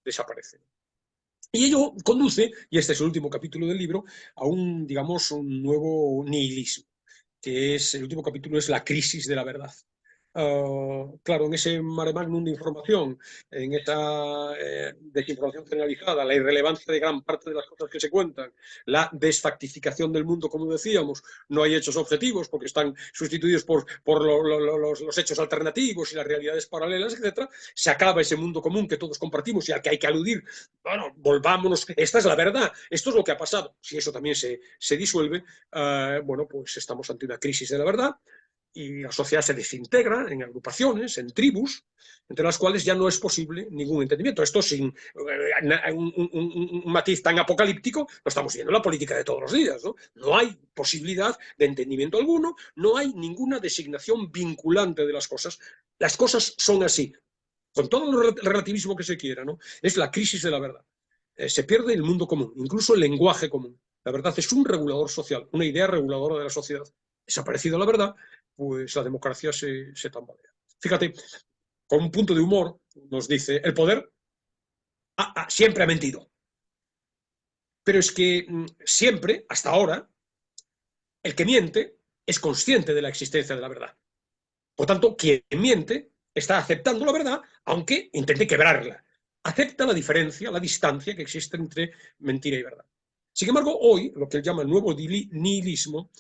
S2: desaparece. Y ello conduce, y este es el último capítulo del libro, a digamos, un nuevo nihilismo, que es, el último capítulo es la crisis de la verdad. Claro, en ese mare magnum de información, en esa desinformación generalizada, la irrelevancia de gran parte de las cosas que se cuentan, la desfactificación del mundo, como decíamos, no hay hechos objetivos porque están sustituidos por los hechos alternativos y las realidades paralelas, etc. Se acaba ese mundo común que todos compartimos y al que hay que aludir. Bueno, volvámonos, esta es la verdad, esto es lo que ha pasado. Si eso también se disuelve, bueno, pues estamos ante una crisis de la verdad, y la sociedad se desintegra en agrupaciones, en tribus, entre las cuales ya no es posible ningún entendimiento. Esto sin un matiz tan apocalíptico, lo estamos viendo en la política de todos los días, ¿no? No hay posibilidad de entendimiento alguno, no hay ninguna designación vinculante de las cosas. Las cosas son así, con todo el relativismo que se quiera, ¿no? Es la crisis de la verdad. Se pierde el mundo común, incluso el lenguaje común. La verdad es un regulador social, una idea reguladora de la sociedad. Desaparecido la verdad, pues la democracia se tambalea. Fíjate, con un punto de humor nos dice, el poder siempre ha mentido. Pero es que siempre, hasta ahora, el que miente es consciente de la existencia de la verdad. Por tanto, quien miente está aceptando la verdad, aunque intente quebrarla. Acepta la diferencia, la distancia que existe entre mentira y verdad. Sin embargo, hoy, lo que él llama el nuevo nihilismo,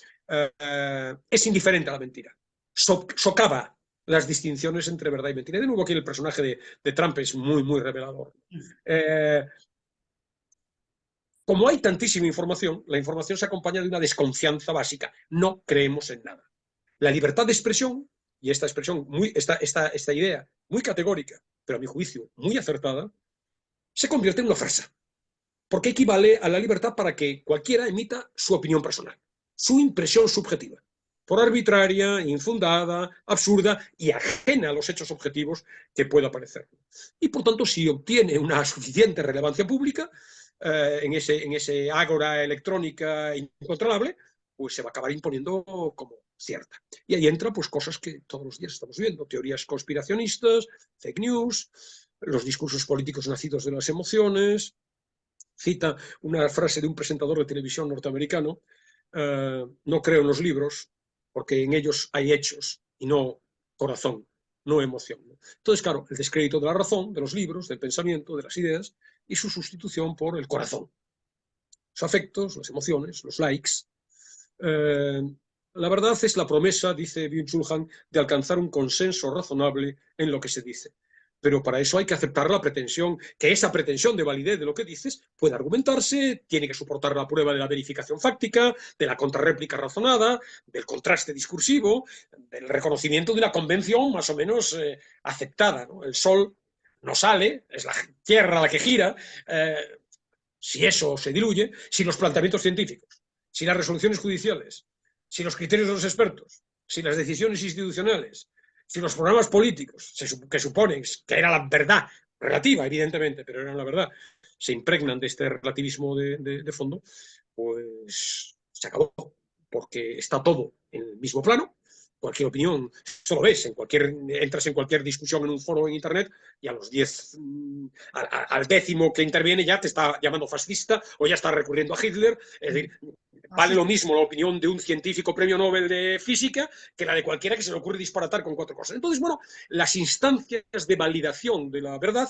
S2: es indiferente a la mentira. Socava las distinciones entre verdad y mentira. Y de nuevo aquí el personaje de Trump es muy revelador. Como hay tantísima información, la información se acompaña de una desconfianza básica. No creemos en nada. La libertad de expresión, y esta expresión, esta idea muy categórica, pero a mi juicio muy acertada, se convierte en una farsa. porque equivale a la libertad para que cualquiera emita su opinión personal, su impresión subjetiva, por arbitraria, infundada, absurda y ajena a los hechos objetivos que pueda parecer. Y por tanto, si obtiene una suficiente relevancia pública en ese ágora electrónica incontrolable, pues se va a acabar imponiendo como cierta. Y ahí entra pues cosas que todos los días estamos viendo, teorías conspiracionistas, fake news, los discursos políticos nacidos de las emociones. Cita una frase de un presentador de televisión norteamericano: no creo en los libros porque en ellos hay hechos y no corazón, no emoción. Entonces, claro, el descrédito de la razón, de los libros, del pensamiento, de las ideas, y su sustitución por el corazón, los afectos, las emociones, los likes. La verdad es la promesa, dice Byung-Chul Han, de alcanzar un consenso razonable en lo que se dice. Pero para eso hay que aceptar la pretensión, que esa pretensión de validez de lo que dices puede argumentarse, tiene que soportar la prueba de la verificación fáctica, de la contrarréplica razonada, del contraste discursivo, del reconocimiento de una convención más o menos aceptada, ¿no? El sol no sale, es la tierra la que gira, si eso se diluye, si los planteamientos científicos, si las resoluciones judiciales, si los criterios de los expertos, si las decisiones institucionales, si los programas políticos, que suponen que era la verdad relativa, evidentemente, pero eran la verdad, se impregnan de este relativismo de fondo, pues se acabó, porque está todo en el mismo plano. Cualquier opinión, eso lo ves, entras en cualquier discusión en un foro en internet y a los 10, al décimo que interviene ya te está llamando fascista o ya está recurriendo a Hitler. Es decir, vale lo mismo la opinión de un científico premio Nobel de física que la de cualquiera que se le ocurre disparatar con 4 cosas. Entonces, bueno, las instancias de validación de la verdad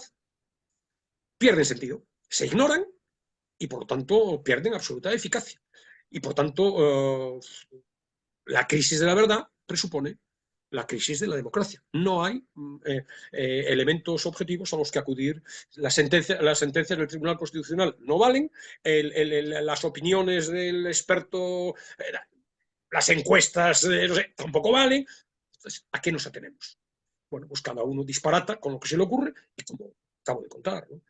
S2: pierden sentido, se ignoran y por lo tanto pierden absoluta eficacia. Y por tanto, la crisis de la verdad presupone la crisis de la democracia. No hay elementos objetivos a los que acudir. Las sentencias del Tribunal Constitucional no valen, las opiniones del experto, las encuestas, no sé, tampoco valen. Entonces, ¿a qué nos atenemos? Bueno, pues cada uno disparata con lo que se le ocurre y como acabo de contar, ¿no?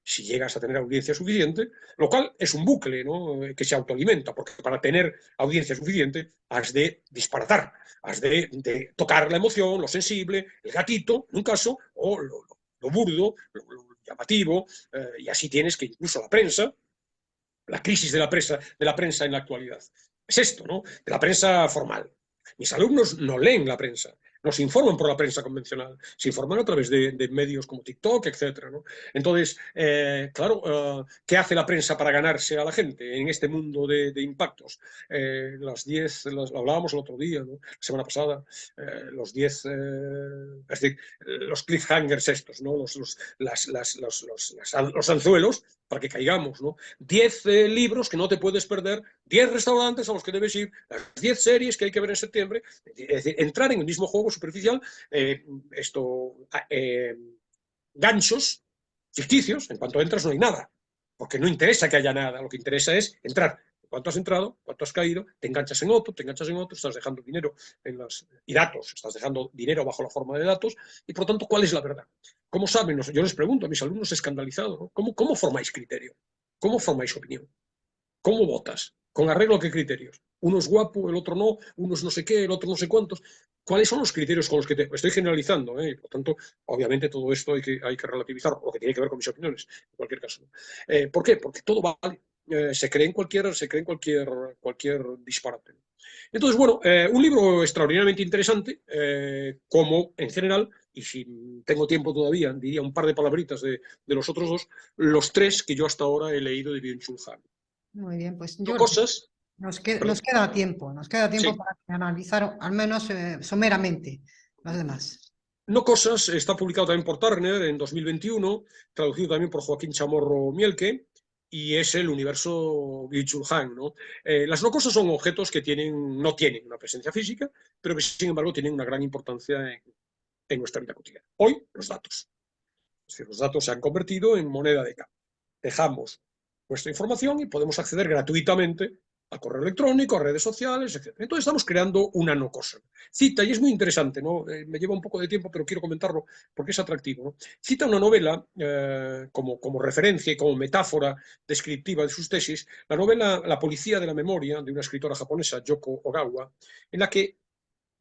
S2: Si llegas a tener audiencia suficiente, lo cual es un bucle, ¿no? Que se autoalimenta, porque para tener audiencia suficiente has de disparatar, has de tocar la emoción, lo sensible, el gatito, en un caso, o lo burdo, lo llamativo, y así tienes que incluso la prensa, la crisis de la prensa en la actualidad. Es esto, ¿no? De la prensa formal. Mis alumnos no leen la prensa, no se informan por la prensa convencional, se informan a través de medios como TikTok, etc., ¿no? Entonces, claro, ¿qué hace la prensa para ganarse a la gente en este mundo de impactos? Las 10, lo hablábamos el otro día, ¿no? La semana pasada, los 10, es decir, los cliffhangers estos, ¿no? Los anzuelos para que caigamos, ¿no? 10 libros que no te puedes perder, 10 restaurantes a los que debes ir, las 10 series que hay que ver en septiembre. Es decir, entrar en el mismo juego superficial, ganchos ficticios. En cuanto entras no hay nada, porque no interesa que haya nada, lo que interesa es entrar. ¿Cuánto has entrado? ¿Cuánto has caído? Te enganchas en otro, estás dejando dinero y datos, estás dejando dinero bajo la forma de datos, y por lo tanto, ¿cuál es la verdad? ¿Cómo saben? Yo les pregunto a mis alumnos escandalizados, ¿no? ¿Cómo formáis criterio? ¿Cómo formáis opinión? ¿Cómo votas? ¿Con arreglo a qué criterios? Uno es guapo, el otro no, uno es no sé qué, el otro no sé cuántos. ¿Cuáles son los criterios con los que estoy generalizando? Por tanto, obviamente todo esto hay que relativizar, lo que tiene que ver con mis opiniones, en cualquier caso. ¿Por qué? Porque todo vale. Se cree en cualquier disparate. Entonces, bueno, un libro extraordinariamente interesante, como en general, y si tengo tiempo todavía, diría un par de palabritas de los otros dos, los 3 que yo hasta ahora he leído de Byung-Chul Han.
S1: Muy bien, pues
S2: No
S1: yo
S2: cosas,
S1: nos queda tiempo
S2: sí,
S1: para analizar al menos someramente los demás.
S2: No cosas está publicado también por Turner en 2021, traducido también por Joaquín Chamorro Mielke, y es el universo Byung-Chul Han, ¿no? Las no cosas son objetos que no tienen una presencia física, pero que sin embargo tienen una gran importancia en nuestra vida cotidiana. Hoy, los datos. Es decir, los datos se han convertido en moneda de cambio. Dejamos nuestra información y podemos acceder gratuitamente al correo electrónico, a redes sociales, etc. Entonces estamos creando una no cosa. Cita, y es muy interesante, ¿no? Me lleva un poco de tiempo, pero quiero comentarlo porque es atractivo, ¿no? Cita una novela como referencia y como metáfora descriptiva de sus tesis, la novela La policía de la memoria, de una escritora japonesa, Yoko Ogawa, en la que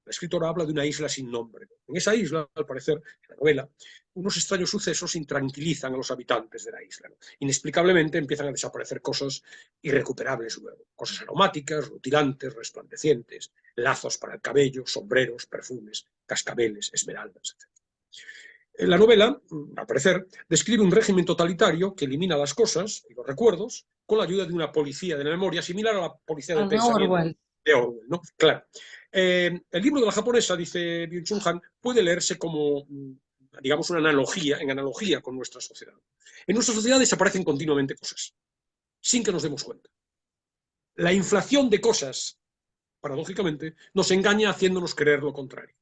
S2: la escritora habla de una isla sin nombre. En esa isla, al parecer, en la novela, unos extraños sucesos intranquilizan a los habitantes de la isla, ¿no? Inexplicablemente empiezan a desaparecer cosas irrecuperables luego, cosas aromáticas, rutilantes, resplandecientes, lazos para el cabello, sombreros, perfumes, cascabeles, esmeraldas, etc. La novela, al parecer, describe un régimen totalitario que elimina las cosas y los recuerdos con la ayuda de una policía de la memoria similar a la policía del pensamiento
S1: Orwell.
S2: de Orwell, ¿no? Claro. El libro de la japonesa, dice Byung-Chul Han, puede leerse como, digamos, una analogía, en analogía con nuestra sociedad. En nuestra sociedad desaparecen continuamente cosas, sin que nos demos cuenta. La inflación de cosas, paradójicamente, nos engaña haciéndonos creer lo contrario.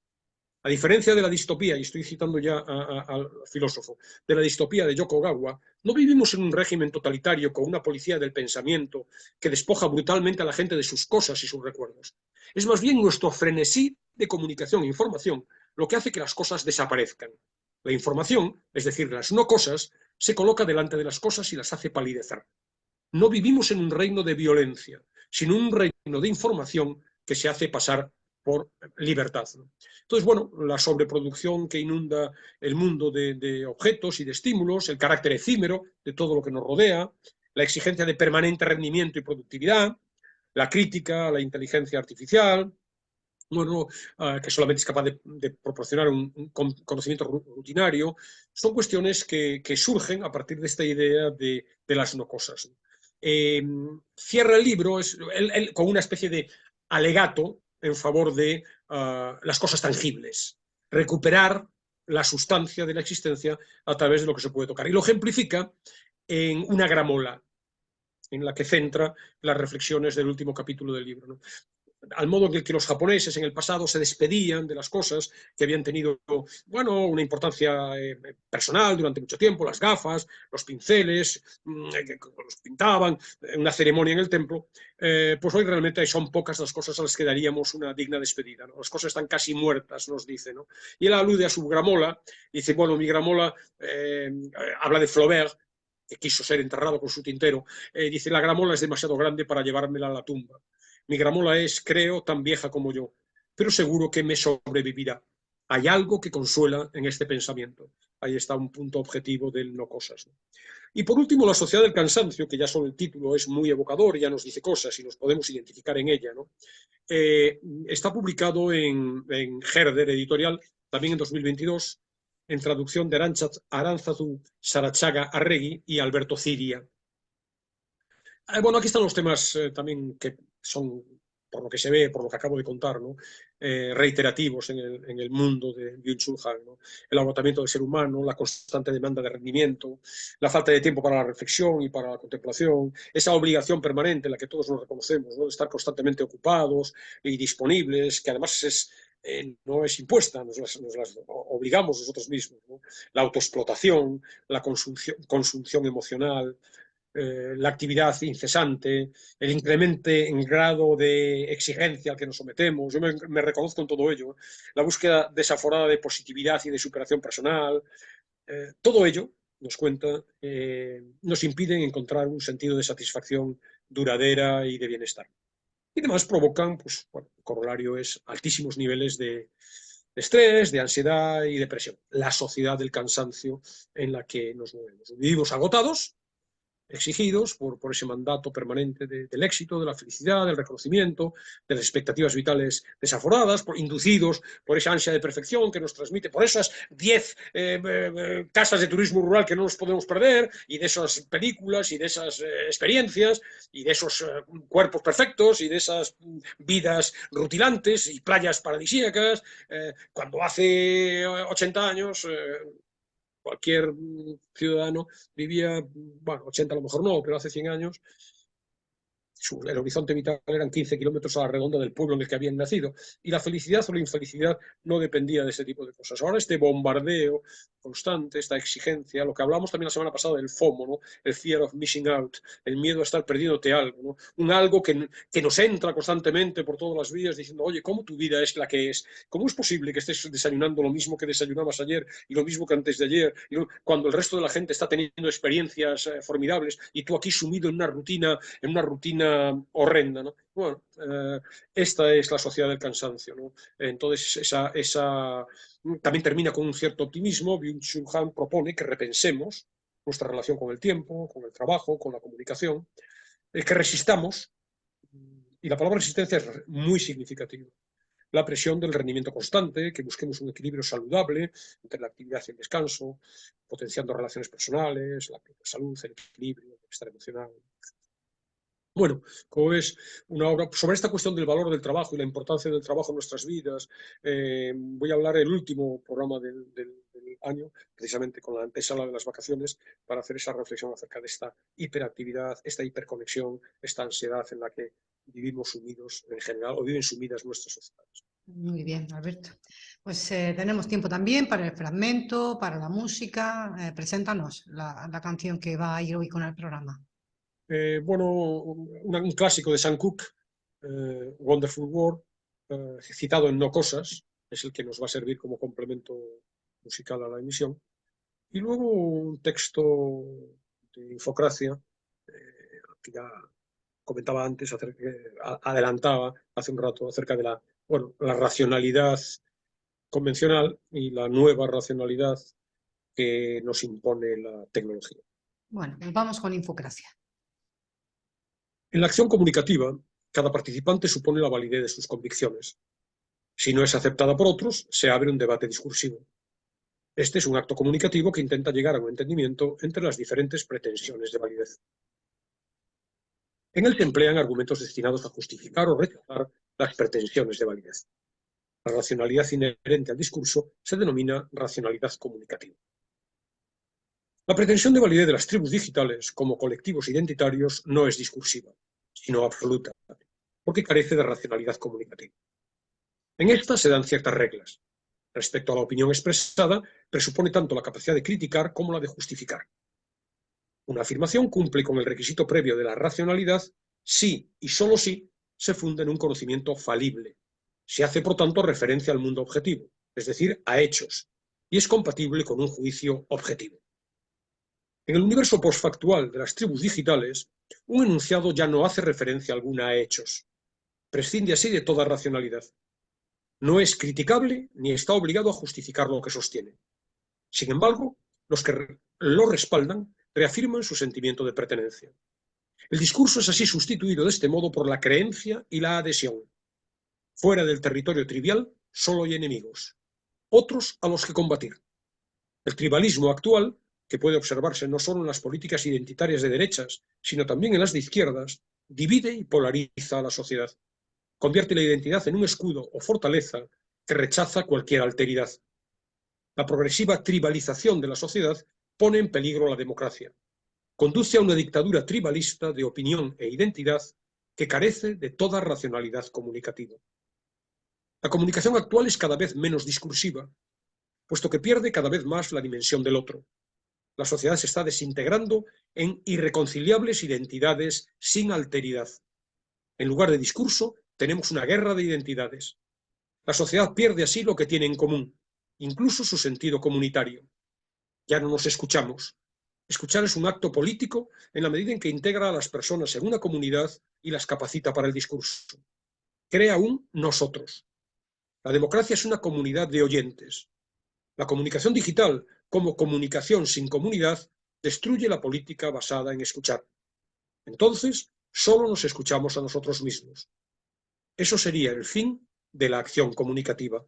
S2: A diferencia de la distopía, y estoy citando ya al filósofo, de la distopía de Yoko Ogawa, no vivimos en un régimen totalitario con una policía del pensamiento que despoja brutalmente a la gente de sus cosas y sus recuerdos. Es más bien nuestro frenesí de comunicación e información lo que hace que las cosas desaparezcan. La información, es decir, las no cosas, se coloca delante de las cosas y las hace palidecer. No vivimos en un reino de violencia, sino un reino de información que se hace pasar por libertad. Entonces, bueno, la sobreproducción que inunda el mundo de objetos y de estímulos, el carácter efímero de todo lo que nos rodea, la exigencia de permanente rendimiento y productividad, la crítica a la inteligencia artificial, bueno, que solamente es capaz de proporcionar un conocimiento rutinario, son cuestiones que surgen a partir de esta idea de las no cosas. Cierra el libro con una especie de alegato en favor de las cosas tangibles, recuperar la sustancia de la existencia a través de lo que se puede tocar. Y lo ejemplifica en una gramola, en la que centra las reflexiones del último capítulo del libro, ¿no? Al modo en el que los japoneses en el pasado se despedían de las cosas que habían tenido, bueno, una importancia personal durante mucho tiempo, las gafas, los pinceles, que los pintaban, una ceremonia en el templo, pues hoy realmente son pocas las cosas a las que daríamos una digna despedida, ¿no? Las cosas están casi muertas, nos dice, ¿no? Y él alude a su gramola, dice, bueno, mi gramola habla de Flaubert, que quiso ser enterrado con su tintero, dice, la gramola es demasiado grande para llevármela a la tumba. Mi gramola es, creo, tan vieja como yo, pero seguro que me sobrevivirá. Hay algo que consuela en este pensamiento. Ahí está un punto objetivo del no cosas, ¿no? Y por último, la sociedad del cansancio, que ya solo el título es muy evocador, ya nos dice cosas y nos podemos identificar en ella, ¿no? Está publicado en Herder Editorial, también en 2022, en traducción de Aránzazu Sarachaga Arregui y Alberto Ciria. Bueno, aquí están los temas también que son, por lo que se ve, por lo que acabo de contar, ¿no? Reiterativos en el mundo de Byung-Chul Han, ¿no? El agotamiento del ser humano, la constante demanda de rendimiento, la falta de tiempo para la reflexión y para la contemplación, esa obligación permanente en la que todos nos reconocemos, ¿no? De estar constantemente ocupados y disponibles, que además no es impuesta, nos las obligamos nosotros mismos, ¿no? La autoexplotación, la consunción emocional, la actividad incesante, el incremento en grado de exigencia al que nos sometemos. Yo me reconozco en todo ello. La búsqueda desaforada de positividad y de superación personal. Todo ello, nos cuenta, nos impide encontrar un sentido de satisfacción duradera y de bienestar. Y además provocan, pues, bueno, el corolario es altísimos niveles de estrés, de ansiedad y depresión. La sociedad del cansancio en la que nos movemos. Vivimos agotados, exigidos por ese mandato permanente del éxito, de la felicidad, del reconocimiento, de las expectativas vitales desaforadas, inducidos por esa ansia de perfección que nos transmite, por esas 10 casas de turismo rural que no nos podemos perder, y de esas películas, y de esas experiencias, y de esos cuerpos perfectos, y de esas vidas rutilantes y playas paradisíacas. Cuando hace 80 años cualquier ciudadano vivía, bueno, 80 a lo mejor no, pero hace 100 años, el horizonte vital eran 15 kilómetros a la redonda del pueblo en el que habían nacido. Y la felicidad o la infelicidad no dependía de ese tipo de cosas. Ahora este bombardeo constante, esta exigencia, lo que hablamos también la semana pasada del FOMO, ¿no? El fear of missing out, el miedo a estar perdiéndote algo, ¿no? Un algo que nos entra constantemente por todas las vías diciendo, oye, ¿cómo tu vida es la que es? ¿Cómo es posible que estés desayunando lo mismo que desayunabas ayer y lo mismo que antes de ayer? Y cuando el resto de la gente está teniendo experiencias formidables y tú aquí sumido en una rutina horrenda, ¿no? Bueno, esta es la sociedad del cansancio, ¿no? Entonces, esa también termina con un cierto optimismo. Byung-Chul Han propone que repensemos nuestra relación con el tiempo, con el trabajo, con la comunicación, que resistamos, y la palabra resistencia es muy significativa. La presión del rendimiento constante, que busquemos un equilibrio saludable entre la actividad y el descanso, potenciando relaciones personales, la salud, el equilibrio, el bienestar emocional. Bueno, como ves, una obra sobre esta cuestión del valor del trabajo y la importancia del trabajo en nuestras vidas. Voy a hablar el último programa del año, precisamente con la antesala de las vacaciones, para hacer esa reflexión acerca de esta hiperactividad, esta hiperconexión, esta ansiedad en la que vivimos sumidos en general, o viven sumidas nuestras sociedades.
S1: Muy bien, Alberto. Pues tenemos tiempo también para el fragmento, para la música. Preséntanos la canción que va a ir hoy con el programa.
S2: Bueno, un clásico de Sam Cooke, Wonderful World, citado en No Cosas, es el que nos va a servir como complemento musical a la emisión. Y luego un texto de Infocracia, que ya comentaba antes, adelantaba hace un rato acerca de la racionalidad convencional y la nueva racionalidad que nos impone la tecnología.
S1: Bueno, pues vamos con Infocracia.
S2: En la acción comunicativa, cada participante supone la validez de sus convicciones. Si no es aceptada por otros, se abre un debate discursivo. Este es un acto comunicativo que intenta llegar a un entendimiento entre las diferentes pretensiones de validez. En él se emplean argumentos destinados a justificar o rechazar las pretensiones de validez. La racionalidad inherente al discurso se denomina racionalidad comunicativa. La pretensión de validez de las tribus digitales como colectivos identitarios no es discursiva, sino absoluta, porque carece de racionalidad comunicativa. En esta se dan ciertas reglas. Respecto a la opinión expresada, presupone tanto la capacidad de criticar como la de justificar. Una afirmación cumple con el requisito previo de la racionalidad si y sólo si se funda en un conocimiento falible. Se hace, por tanto, referencia al mundo objetivo, es decir, a hechos, y es compatible con un juicio objetivo. En el universo postfactual de las tribus digitales, un enunciado ya no hace referencia alguna a hechos. Prescinde así de toda racionalidad. No es criticable ni está obligado a justificar lo que sostiene. Sin embargo, los que lo respaldan reafirman su sentimiento de pertenencia. El discurso es así sustituido de este modo por la creencia y la adhesión. Fuera del territorio trivial solo hay enemigos, otros a los que combatir. El tribalismo actual, que puede observarse no solo en las políticas identitarias de derechas, sino también en las de izquierdas, divide y polariza a la sociedad. Convierte la identidad en un escudo o fortaleza que rechaza cualquier alteridad. La progresiva tribalización de la sociedad pone en peligro la democracia. Conduce a una dictadura tribalista de opinión e identidad que carece de toda racionalidad comunicativa. La comunicación actual es cada vez menos discursiva, puesto que pierde cada vez más la dimensión del otro. La sociedad se está desintegrando en irreconciliables identidades sin alteridad. En lugar de discurso, tenemos una guerra de identidades. La sociedad pierde así lo que tiene en común, incluso su sentido comunitario. Ya no nos escuchamos. Escuchar es un acto político en la medida en que integra a las personas en una comunidad y las capacita para el discurso. Crea un nosotros. La democracia es una comunidad de oyentes. La comunicación digital, como comunicación sin comunidad, destruye la política basada en escuchar. Entonces, solo nos escuchamos a nosotros mismos. Eso sería el fin de la acción comunicativa.